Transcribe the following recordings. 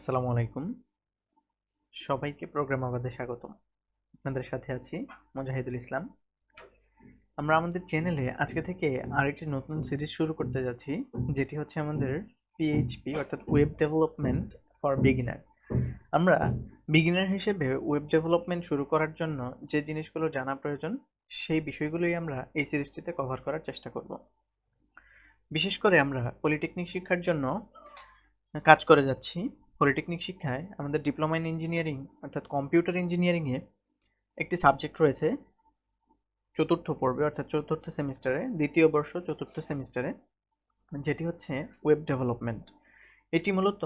আসসালামু আলাইকুম। সবাইকে প্রোগ্রাম আবাদে স্বাগতম। আপনাদের সাথে আছি মুজাহিদুল ইসলাম। আমরা আমাদের চ্যানেলে আজকে থেকে আরেকটি নতুন সিরিজ শুরু করতে যাচ্ছি, যেটি হচ্ছে আমাদের পিএইচপি অর্থাৎ ওয়েব ডেভেলপমেন্ট ফর বিগিনার। আমরা বিগিনার হিসেবে ওয়েব ডেভেলপমেন্ট শুরু করার জন্য যে জিনিসগুলো জানা প্রয়োজন সেই বিষয়গুলোই আমরা এই সিরিজটিতে কভার করার চেষ্টা করব। বিশেষ করে আমরা পলিটেকনিক শিক্ষার জন্য কাজ করে যাচ্ছি। পলিটেকনিক শিক্ষায় আমাদের ডিপ্লোমা ইন ইঞ্জিনিয়ারিং অর্থাৎ কম্পিউটার ইঞ্জিনিয়ারিংয়ে একটি সাবজেক্ট রয়েছে চতুর্থ পর্বে অর্থাৎ চতুর্থ সেমিস্টারে, দ্বিতীয় বর্ষ চতুর্থ সেমিস্টারে, যেটি হচ্ছে ওয়েব ডেভেলপমেন্ট। এটি মূলত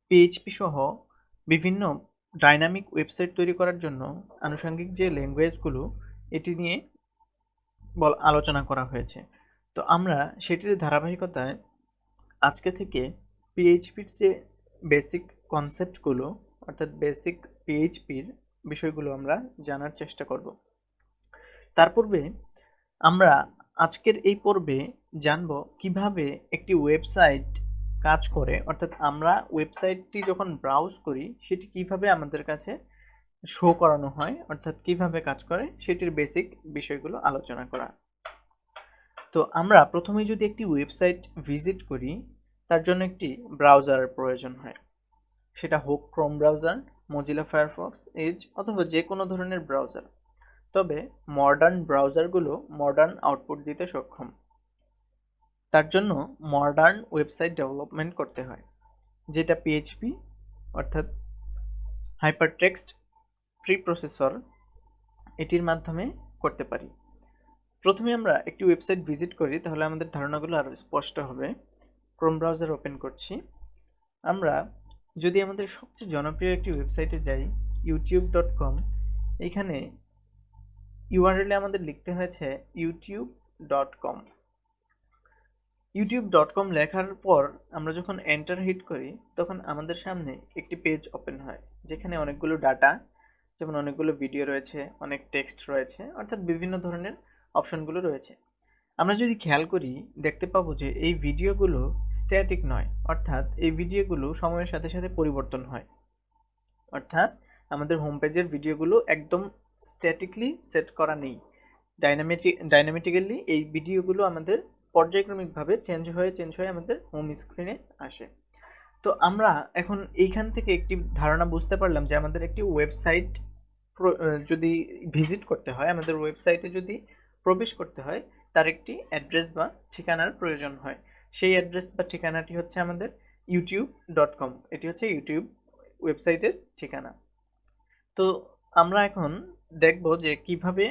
পিএইচপি সহ বিভিন্ন ডাইনামিক ওয়েবসাইট তৈরি করার জন্য আনুষঙ্গিক যে ল্যাঙ্গুয়েজগুলো এটি নিয়ে আলোচনা করা হয়েছে। তো আমরা সেটির ধারাবাহিকতায় আজকে থেকে পিএইচপির যে বেসিক কনসেপ্টগুলো অর্থাৎ বেসিক পিএইচপির বিষয়গুলো আমরা জানার চেষ্টা করব। তার পূর্বে আমরা আজকের এই পর্বে জানব কিভাবে একটি ওয়েবসাইট কাজ করে, অর্থাৎ আমরা ওয়েবসাইটটি যখন ব্রাউজ করি সেটি কিভাবে আমাদের কাছে শো করানো হয়, অর্থাৎ কিভাবে কাজ করে সেটির বেসিক বিষয়গুলো আলোচনা করা। তো আমরা প্রথমেই যদি একটি ওয়েবসাইট ভিজিট করি তার জন্য একটি ব্রাউজারের প্রয়োজন হয়, সেটা হোক chrome browser, mozilla firefox, edge অথবা যে কোনো ধরনের ব্রাউজার। তবে মডার্ন ব্রাউজারগুলো মডার্ন আউটপুট দিতে সক্ষম। তার জন্য মডার্ন ওয়েবসাইট ডেভেলপমেন্ট করতে হয়, যেটা পিএইচপি অর্থাৎ হাইপারটেক্সট প্রিপ্রসেসর এটির মাধ্যমে করতে পারি। প্রথমে আমরা একটি ওয়েবসাইট ভিজিট করি, তাহলে আমাদের ধারণাগুলো আরও স্পষ্ট হবে। ক্রোম ব্রাউজার ওপেন করছি। আমরা যদি আমাদের সবচেয়ে জনপ্রিয় একটি ওয়েবসাইটে যাই, youtube.com, এখানে ইউআরএলে আমাদের লিখতে হয়েছে youtube.com। youtube.com লেখার পর আমরা যখন এন্টার হিট করি তখন আমাদের সামনে একটি পেজ ওপেন হয়, যেখানে অনেকগুলো ডাটা, যেমন অনেকগুলো ভিডিও রয়েছে, অনেক টেক্সট রয়েছে, অর্থাৎ বিভিন্ন ধরনের অপশনগুলো রয়েছে। আমরা যদি খেয়াল করি দেখতে পাবো যে এই ভিডিওগুলো স্ট্যাটিক নয়, অর্থাৎ এই ভিডিওগুলো সময়ের সাথে সাথে পরিবর্তন হয়। অর্থাৎ আমাদের হোম পেজের ভিডিওগুলো একদম স্ট্যাটিকলি সেট করা নেই, ডাইনামিটিক্যালি এই ভিডিওগুলো আমাদের পর্যায়ক্রমিকভাবে চেঞ্জ হয়ে আমাদের হোম স্ক্রিনে আসে। তো আমরা এখন এইখান থেকে একটি ধারণা বুঝতে পারলাম যে আমাদের একটি ওয়েবসাইট যদি ভিজিট করতে হয়, আমাদের ওয়েবসাইটে যদি প্রবেশ করতে হয়, তার একটি অ্যাড্রেস বা ঠিকানার প্রয়োজন হয়। সেই অ্যাড্রেস বা ঠিকানাটি হচ্ছে আমাদের youtube.com। এটি হচ্ছে ইউটিউব ওয়েবসাইটের ঠিকানা। তো আমরা এখন দেখব যে কিভাবে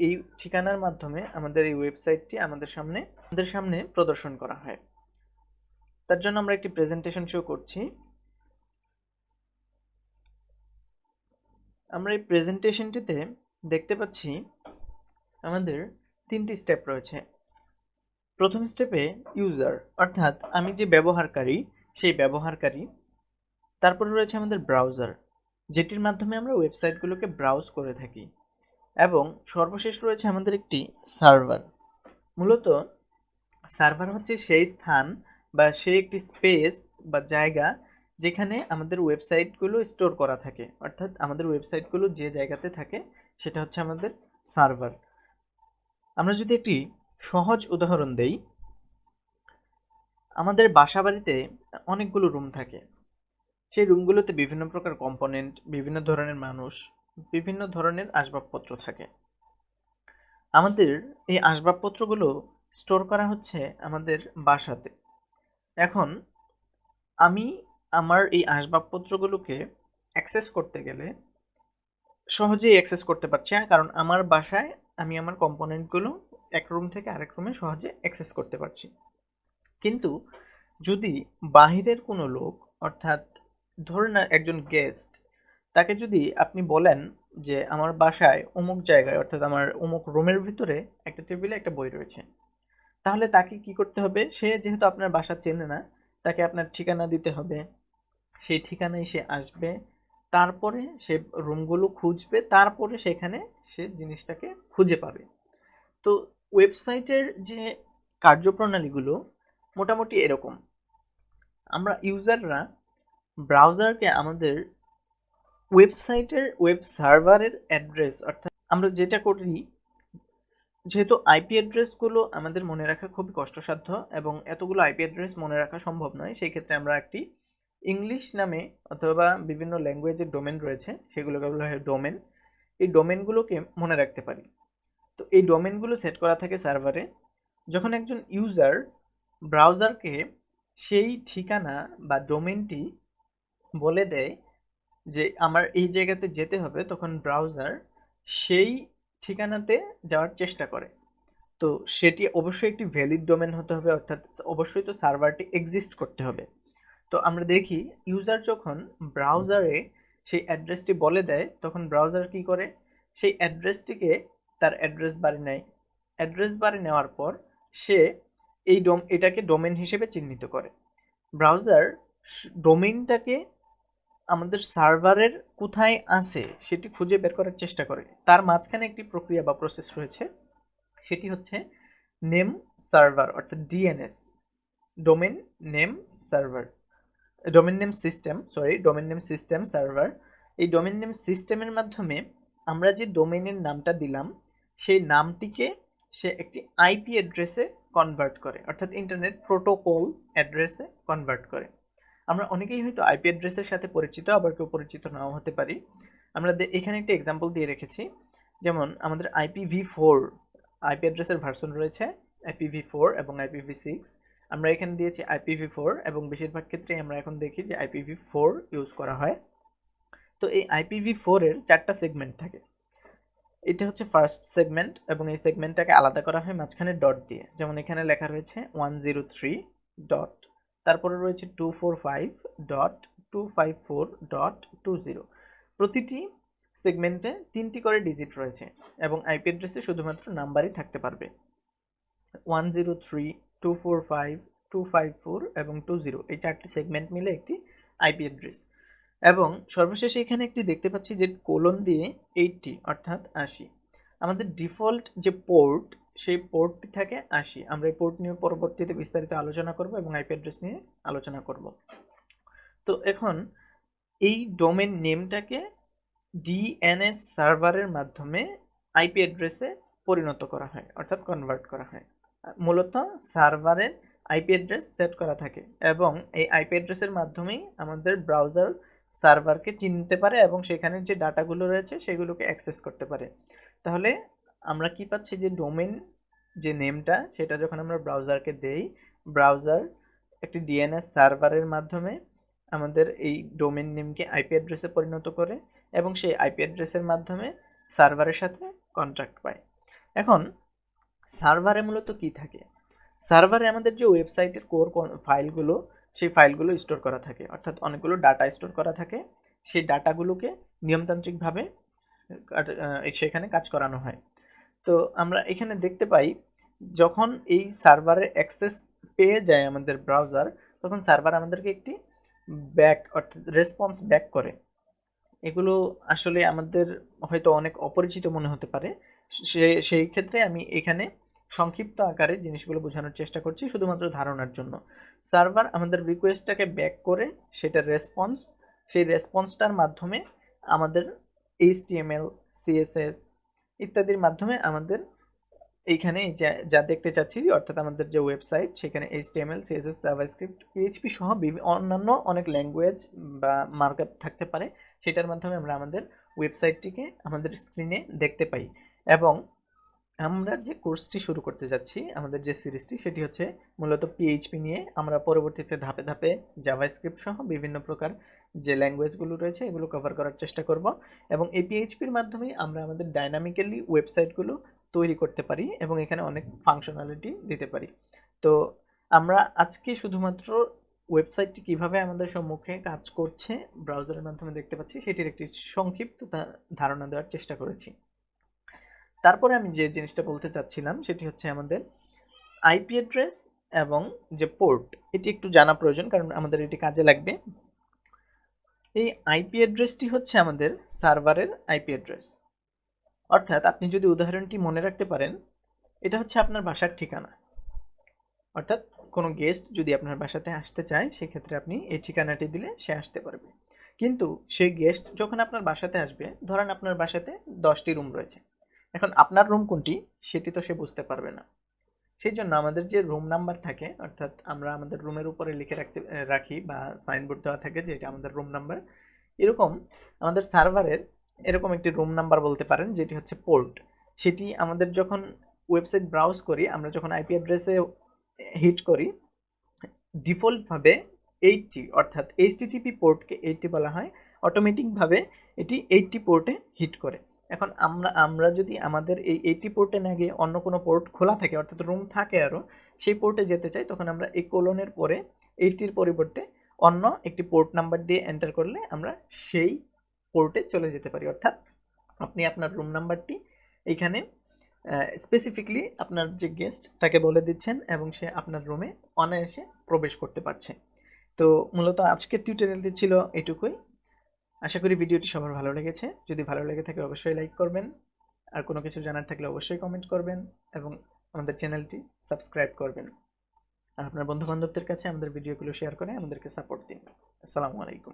এই ঠিকানার মাধ্যমে আমাদের এই ওয়েবসাইটটি আমাদের সামনে প্রদর্শন করা হয়। তার জন্য আমরা একটি প্রেজেন্টেশন শো করছি। আমরা এই প্রেজেন্টেশনটিতে দেখতে পাচ্ছি আমাদের তিনটি স্টেপ রয়েছে। প্রথম স্টেপে ইউজার অর্থাৎ আমি যে ব্যবহারকারী, সেই ব্যবহারকারী। তারপরে রয়েছে আমাদের ব্রাউজার, যেটির মাধ্যমে আমরা ওয়েবসাইটগুলোকে ব্রাউজ করে থাকি। এবং সর্বশেষ রয়েছে আমাদের একটি সার্ভার। মূলত সার্ভার হচ্ছে সেই স্থান বা সেই একটি স্পেস বা জায়গা যেখানে আমাদের ওয়েবসাইটগুলো স্টোর করা থাকে, অর্থাৎ আমাদের ওয়েবসাইটগুলো যে জায়গাতে থাকে সেটা হচ্ছে আমাদের সার্ভার। আমরা যদি একটি সহজ উদাহরণ দেই, আমাদের বাসাবাড়িতে অনেকগুলো রুম থাকে। সেই রুমগুলোতে বিভিন্ন প্রকার কম্পোনেন্ট, বিভিন্ন ধরনের মানুষ, বিভিন্ন ধরনের আসবাবপত্র থাকে। আমাদের এই আসবাবপত্রগুলো স্টোর করা হচ্ছে আমাদের বাসাতে। এখন আমি আমার এই আসবাবপত্রগুলোকে অ্যাক্সেস করতে গেলে সহজেই অ্যাক্সেস করতে পারছি না, কারণ আমার বাসায় আমি আমার কম্পোনেন্টগুলো এক রুম থেকে আরেক রুমে সহজে অ্যাক্সেস করতে পারছি। কিন্তু যদি বাহিরের কোনো লোক, অর্থাৎ ধরুন না একজন গেস্ট, তাকে যদি আপনি বলেন যে আমার বাসায় অমুক জায়গায় অর্থাৎ আমার অমুক রুমের ভিতরে একটা টেবিলে একটা বই রয়েছে, তাহলে তাকে কি করতে হবে? সে যেহেতু আপনার বাসা চেনে না, তাকে আপনার ঠিকানা দিতে হবে। সেই ঠিকানায় সে আসবে, তারপরে সে রুমগুলো খুঁজবে, তারপরে সেখানে সে জিনিসটাকে খুঁজে পাবে। তো ওয়েবসাইটের যে কার্যপ্রণালীগুলো মোটামুটি এরকম। আমরা ইউজাররা ব্রাউজারকে আমাদের ওয়েবসাইটের ওয়েব সার্ভারের অ্যাড্রেস, অর্থাৎ আমরা যেটা করি, যেহেতু আইপি অ্যাড্রেসগুলো আমাদের মনে রাখা খুবই কষ্টসাধ্য এবং এতগুলো আইপি অ্যাড্রেস মনে রাখা সম্ভব নয়, সেই ক্ষেত্রে আমরা একটি ইংলিশ নামে অথবা বিভিন্ন ল্যাঙ্গুয়েজের ডোমেন রয়েছে, সেগুলোকে বলা হয় ডোমেন। এই ডোমেনগুলোকে মনে রাখতে পারি। তো এই ডোমেনগুলো সেট করা থাকে সার্ভারে। যখন একজন ইউজার ব্রাউজারকে সেই ঠিকানা বা ডোমেনটি বলে দেয় যে আমার এই জায়গাতে যেতে হবে, তখন ব্রাউজার সেই ঠিকানাতে যাওয়ার চেষ্টা করে। তো সেটি অবশ্যই একটি ভ্যালিড ডোমেন হতে হবে, অর্থাৎ অবশ্যই তো সার্ভারটি এক্সিস্ট করতে হবে। তো আমরা দেখি ইউজার যখন ব্রাউজারে সেই অ্যাড্রেসটি বলে দেয়, তখন ব্রাউজার কি করে, সেই অ্যাড্রেসটিকে তার অ্যাড্রেস বারে নেয়। অ্যাড্রেস বারে নেওয়ার পর সে এটাকে ডোমেন হিসেবে চিহ্নিত করে। ব্রাউজার ডোমেইনটাকে আমাদের সার্ভারের কোথায় আছে সেটি খুঁজে বের করার চেষ্টা করে। তার মাঝখানে একটি প্রক্রিয়া বা প্রসেস রয়েছে, সেটি হচ্ছে নেম সার্ভার, অর্থাৎ DNS, domain name server, domain name system server. এই ডোমেন নেম সিস্টেমের মাধ্যমে আমরা যে ডোমেনের নামটা দিলাম, সেই নামটিকে সে একটি আইপি অ্যাড্রেসে কনভার্ট করে, অর্থাৎ ইন্টারনেট প্রোটোকল অ্যাড্রেসে কনভার্ট করে। আমরা অনেকেই হয়তো আইপি অ্যাড্রেসের সাথে পরিচিত, আবার কেউ পরিচিত নাও হতে পারি। আমরা এখানে একটা এক্সাম্পল দিয়ে রেখেছি, যেমন আমাদের IPv4 আইপি অ্যাড্রেসের ভার্সন রয়েছে, IPv4 এবং IPv6। আমরা এখানে দিয়েছি IPv4 এবং বেশিরভাগ ক্ষেত্রে আমরা এখন দেখি যে IPv4 ইউজ করা হয়। তো এই IPv4 এর 4টা সেগমেন্ট থাকে। এটা হচ্ছে ফার্স্ট সেগমেন্ট এবং এই সেগমেন্টটাকে আলাদা করা হয় মাঝখানে ডট দিয়ে, যেমন এখানে লেখা রয়েছে 103 ডট, তারপরে রয়েছে 245.254.20। প্রতিটি সেগমেন্টে 3টি করে ডিজিট রয়েছে এবং আইপি অ্যাড্রেসে শুধুমাত্র নাম্বারই থাকতে পারবে, 103, 245, 254 এবং 20, এই 4টি সেগমেন্ট মিলে একটি আইপি অ্যাড্রেস। এবং সর্বশেষে এখানে একটি দেখতে পাচ্ছি যে কোলন দিয়ে 80, অর্থাৎ 80। আমাদের ডিফল্ট যে পোর্ট, সেই পোর্টটি থাকে 80। আমরা এই পোর্ট নিয়ে পরবর্তীতে বিস্তারিত আলোচনা করব এবং আইপি অ্যাড্রেস নিয়ে আলোচনা করব। তো এখন এই ডোমেন নেমটাকে ডিএনএস সার্ভারের মাধ্যমে আইপি অ্যাড্রেসে পরিণত করা হয়, অর্থাৎ কনভার্ট করা হয়। মূলত সার্ভারের আইপি অ্যাড্রেস সেট করা থাকে এবং এই আইপি অ্যাড্রেসের মাধ্যমেই আমাদের ব্রাউজার সার্ভারকে চিনতে পারে এবং সেখানে যে ডাটাগুলো রয়েছে সেগুলোকে অ্যাক্সেস করতে পারে। তাহলে আমরা কি পাচ্ছি, যে ডোমেন যে নেমটা, সেটা যখন আমরা ব্রাউজারকে দেই, ব্রাউজার একটি ডিএনএস সার্ভারের মাধ্যমে আমাদের এই ডোমেন নেমকে আইপি অ্যাড্রেসে পরিণত করে এবং সেই আইপি অ্যাড্রেসের মাধ্যমে সার্ভারের সাথে কন্ট্যাক্ট পায়। এখন সার্ভারে মূলত কি থাকে, সার্ভারে আমাদের যে ওয়েবসাইটের কোর ফাইলগুলো, সেই ফাইলগুলো স্টোর করা থাকে, অর্থাৎ অনেকগুলো ডাটা স্টোর করা থাকে। সেই ডাটাগুলোকে নিয়মতান্ত্রিকভাবে সেখানে কাজ করানো হয়। তো আমরা এখানে দেখতে পাই, যখন এই সার্ভারের অ্যাক্সেস পেয়ে যায় আমাদের ব্রাউজার, তখন সার্ভার আমাদেরকে একটি ব্যাক, অর্থাৎ রেসপন্স ব্যাক করে। এগুলো আসলে আমাদের হয়তো অনেক অপরিচিত মনে হতে পারে, সেই ক্ষেত্রে আমি এখানে সংক্ষিপ্ত আকারে জিনিসগুলো বোঝানোর চেষ্টা করছি শুধুমাত্র ধারণার জন্য। সার্ভার আমাদের রিকোয়েস্টটাকে ব্যাক করে সেটার রেসপন্স, সেই রেসপন্সটার মাধ্যমে আমাদের HTML, CSS ইত্যাদির মাধ্যমে আমাদের এইখানে যা দেখতে চাচ্ছি, অর্থাৎ আমাদের যে ওয়েবসাইট, সেখানে HTML, CSS, জাভাস্ক্রিপ্ট, PHP সহ অন্যান্য অনেক ল্যাঙ্গুয়েজ বা মার্কআপ থাকতে পারে, সেটার মাধ্যমে আমরা আমাদের ওয়েবসাইটটিকে আমাদের স্ক্রিনে দেখতে পাই। এবং আমরা যে কোর্সটি শুরু করতে যাচ্ছি, আমাদের যে সিরিজটি, সেটি হচ্ছে মূলত PHP নিয়ে। আমরা পরবর্তীতে ধাপে ধাপে জাভাস্ক্রিপ্ট সহ বিভিন্ন প্রকার যে ল্যাঙ্গুয়েজগুলো রয়েছে এগুলো কভার করার চেষ্টা করব এবং এই PHPর মাধ্যমে আমরা আমাদের ডাইনামিক্যালি ওয়েবসাইটগুলো তৈরি করতে পারি এবং এখানে অনেক ফাংশনালিটি দিতে পারি। তো আমরা আজকে শুধুমাত্র ওয়েবসাইটটি কিভাবে আমাদের সম্মুখে কাজ করছে ব্রাউজারের মাধ্যমে দেখতে পাচ্ছি, সেটির একটি সংক্ষিপ্ত ধারণা দেওয়ার চেষ্টা করেছি। তারপরে আমি যে জিনিসটা বলতে চাচ্ছিলাম সেটি হচ্ছে আমাদের আইপি অ্যাড্রেস এবং যে পোর্ট, এটি একটু জানা প্রয়োজন কারণ আমাদের এটি কাজে লাগবে। এই আইপি অ্যাড্রেসটি হচ্ছে আমাদের সার্ভারের আইপি অ্যাড্রেস, অর্থাৎ আপনি যদি উদাহরণটি মনে রাখতে পারেন, এটা হচ্ছে আপনার বাসার ঠিকানা। অর্থাৎ কোনো গেস্ট যদি আপনার বাসাতে আসতে চায় সেক্ষেত্রে আপনি এই ঠিকানাটি দিলে সে আসতে পারবে। কিন্তু সেই গেস্ট যখন আপনার বাসাতে আসবে, ধরেন আপনার বাসাতে 10টি রুম রয়েছে, এখন আপনার রুম কোনটি সেটি তো সে বুঝতে পারবে না। সেই জন্য আমাদের যে রুম নাম্বার থাকে, অর্থাৎ আমরা আমাদের রুমের উপরে লিখে রাখি বা সাইনবোর্ড দেওয়া থাকে যে এটা আমাদের রুম নাম্বার। এরকম আমাদের সার্ভারের এরকম একটি রুম নাম্বার বলতে পারেন, যেটি হচ্ছে পোর্ট। সেটি আমাদের যখন ওয়েবসাইট ব্রাউজ করি, আমরা যখন আইপি অ্যাড্রেসে হিট করি, ডিফল্টভাবে 80 অর্থাৎ এইচটিটিপি পোর্টকে 80 বলা হয়, অটোমেটিকভাবে এটি 80 পোর্টে হিট করে। এখন আমরা যদি আমাদের এই 80 পোর্টে না গিয়ে অন্য কোনো পোর্ট খোলা থাকে, অর্থাৎ রুম থাকে আরও, সেই পোর্টে যেতে চাই, তখন আমরা এই কোলনের পরে 80-র পরিবর্তে অন্য একটি পোর্ট নাম্বার দিয়ে এন্টার করলে আমরা সেই পোর্টে চলে যেতে পারি। অর্থাৎ আপনি আপনার রুম নাম্বারটি এইখানে স্পেসিফিকলি আপনার যে গেস্ট তাকে বলে দিচ্ছেন এবং সে আপনার রুমে অনায়াসে প্রবেশ করতে পারছে। তো মূলত আজকের টিউটোরিয়ালটি ছিল এটুকুই। আশা করি ভিডিওটি সবার ভালো লেগেছে। যদি ভালো লেগে থাকে অবশ্যই লাইক করবেন, আর কোনো কিছু জানার থাকলে অবশ্যই কমেন্ট করবেন এবং আমাদের চ্যানেলটি সাবস্ক্রাইব করবেন। আর আপনার বন্ধু বান্ধবদের কাছে আমাদের ভিডিওগুলো শেয়ার করে আমাদেরকে সাপোর্ট দিন। আসসালামু আলাইকুম।